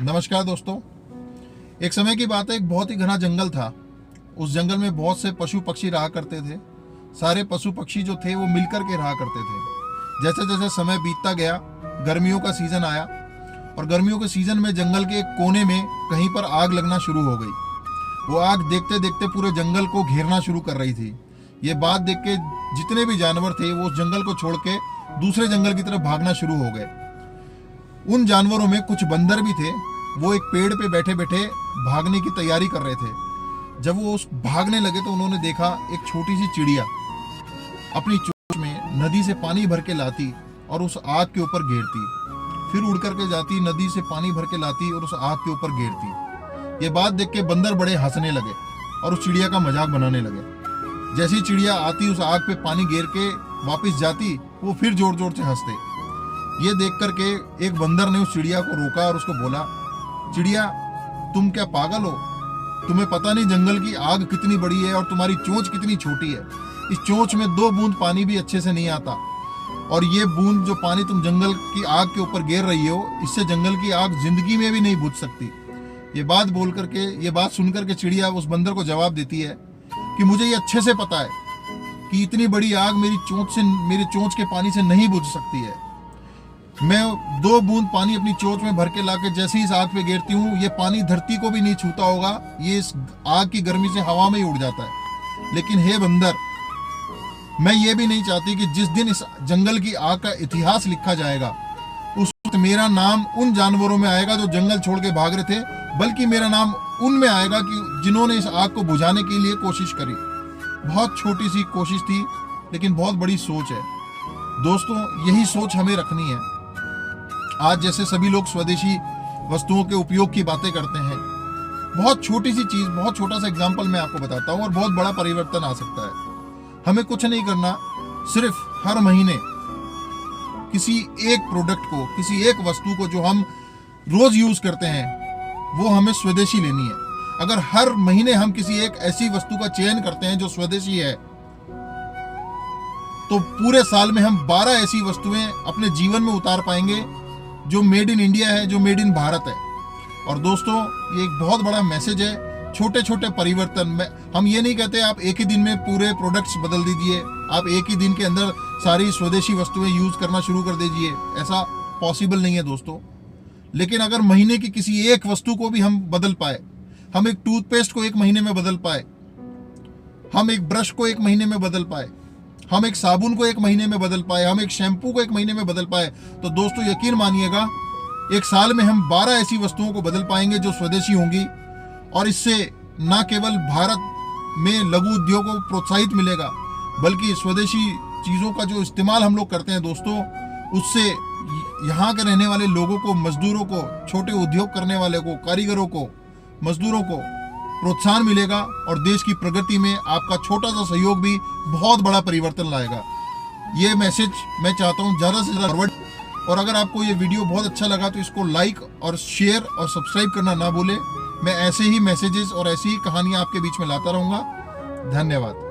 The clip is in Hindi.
नमस्कार दोस्तों। एक समय की बात है, एक बहुत ही घना जंगल था। उस जंगल में बहुत से पशु पक्षी रहा करते थे। सारे पशु पक्षी जो थे वो मिलकर के रहा करते थे। जैसे जैसे समय बीतता गया, गर्मियों का सीजन आया और गर्मियों के सीजन में जंगल के एक कोने में कहीं पर आग लगना शुरू हो गई। वो आग देखते देखते पूरे जंगल को घेरना शुरू कर रही थी। ये बात देख के जितने भी जानवर थे वो उस जंगल को छोड़ के दूसरे जंगल की तरफ भागना शुरू हो गए। उन जानवरों में कुछ बंदर भी थे। वो एक पेड़ पे बैठे बैठे भागने की तैयारी कर रहे थे। जब वो उस भागने लगे तो उन्होंने देखा एक छोटी सी चिड़िया अपनी चोंच में नदी से पानी भर के लाती और उस आग के ऊपर घेरती, फिर उड़ करके जाती, नदी से पानी भर के लाती और उस आग के ऊपर घेरती। ये बात देख के बंदर बड़े हंसने लगे और उस चिड़िया का मजाक बनाने लगे। जैसी चिड़िया आती उस आग पे पानी घेर के वापस जाती, वो फिर जोर जोर से हंसते। ये देख करके एक बंदर ने उस चिड़िया को रोका और उसको बोला, चिड़िया तुम क्या पागल हो? तुम्हें पता नहीं जंगल की आग कितनी बड़ी है और तुम्हारी चोंच कितनी छोटी है। इस चोंच में 2 बूंद पानी भी अच्छे से नहीं आता, और ये बूंद जो पानी तुम जंगल की आग के ऊपर गिर रही हो, इससे जंगल की आग जिंदगी में भी नहीं बुझ सकती। ये बात सुन करके चिड़िया उस बंदर को जवाब देती है कि मुझे ये अच्छे से पता है कि इतनी बड़ी आग मेरी चोंच के पानी से नहीं बुझ सकती है। मैं 2 बूंद पानी अपनी चोंच में भर के लाके जैसे ही इस आग पे गिरती हूँ, ये पानी धरती को भी नहीं छूता होगा, ये इस आग की गर्मी से हवा में ही उड़ जाता है। लेकिन हे बंदर, मैं ये भी नहीं चाहती कि जिस दिन इस जंगल की आग का इतिहास लिखा जाएगा उस वक्त मेरा नाम उन जानवरों में आएगा जो जंगल छोड़ के भाग रहे थे, बल्कि मेरा नाम उनमें आएगा कि जिन्होंने इस आग को बुझाने के लिए कोशिश करी। बहुत छोटी सी कोशिश थी, लेकिन बहुत बड़ी सोच है। दोस्तों, यही सोच हमें रखनी है। आज जैसे सभी लोग स्वदेशी वस्तुओं के उपयोग की बातें करते हैं, बहुत छोटी सी चीज, बहुत छोटा सा एग्जांपल मैं आपको बताता हूँ और बहुत बड़ा परिवर्तन आ सकता है। हमें कुछ नहीं करना, सिर्फ हर महीने किसी एक प्रोडक्ट को, किसी एक वस्तु को जो हम रोज यूज करते हैं, वो हमें स्वदेशी लेनी है। अगर हर महीने हम किसी एक ऐसी वस्तु का चयन करते हैं जो स्वदेशी है, तो पूरे साल में हम 12 ऐसी वस्तुएं अपने जीवन में उतार पाएंगे जो मेड इन इंडिया है, जो मेड इन भारत है। और दोस्तों, ये एक बहुत बड़ा मैसेज है। छोटे छोटे परिवर्तन में, हम ये नहीं कहते आप एक ही दिन में पूरे प्रोडक्ट्स बदल दीजिए, आप एक ही दिन के अंदर सारी स्वदेशी वस्तुएं यूज करना शुरू कर दीजिए, ऐसा पॉसिबल नहीं है दोस्तों। लेकिन अगर महीने की किसी एक वस्तु को भी हम बदल पाए, हम एक टूथपेस्ट को 1 महीने में बदल पाए, हम एक ब्रश को 1 महीने में बदल पाए, हम एक साबुन को 1 महीने में बदल पाए, हम एक शैम्पू को 1 महीने में बदल पाए, तो दोस्तों यकीन मानिएगा, एक साल में हम 12 ऐसी वस्तुओं को बदल पाएंगे जो स्वदेशी होंगी। और इससे न केवल भारत में लघु उद्योग को प्रोत्साहित मिलेगा, बल्कि स्वदेशी चीज़ों का जो इस्तेमाल हम लोग करते हैं दोस्तों, उससे यहाँ के रहने वाले लोगों को, मजदूरों को, छोटे उद्योग करने वाले को, कारीगरों को, मजदूरों को प्रोत्साहन मिलेगा और देश की प्रगति में आपका छोटा सा सहयोग भी बहुत बड़ा परिवर्तन लाएगा। ये मैसेज मैं चाहता हूँ ज़्यादा से ज़्यादा फॉरवर्ड। और अगर आपको ये वीडियो बहुत अच्छा लगा तो इसको लाइक और शेयर और सब्सक्राइब करना ना भूलें। मैं ऐसे ही मैसेजेस और ऐसी ही कहानियाँ आपके बीच में लाता रहूँगा। धन्यवाद।